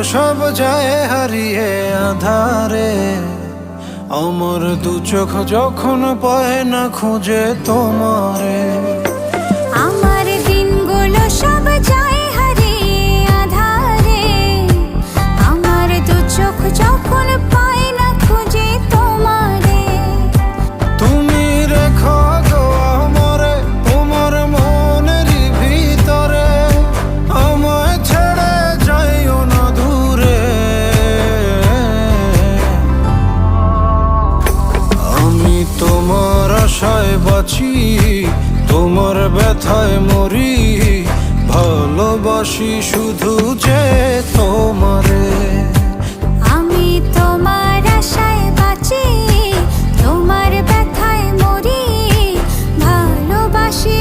সব যায় হারিয়ে আধারে। আমার দু চোখ যখন পায় না খুঁজে তোমারে। আমার দিনগুলো সব যায় হারিয়ে আঁধারে। আমার দু চোখ যখন পায় না খুঁজে তোমারে। তুমি রেখো গো আমারে তোমার মনেরই ভিতরে, আমায় ছেড়ে যাইও না দূরে। আমি তোমার আশায় বাঁচি, তোমার ব্যথায় মরি, ভালোবাসি শুধু যে তোমারে।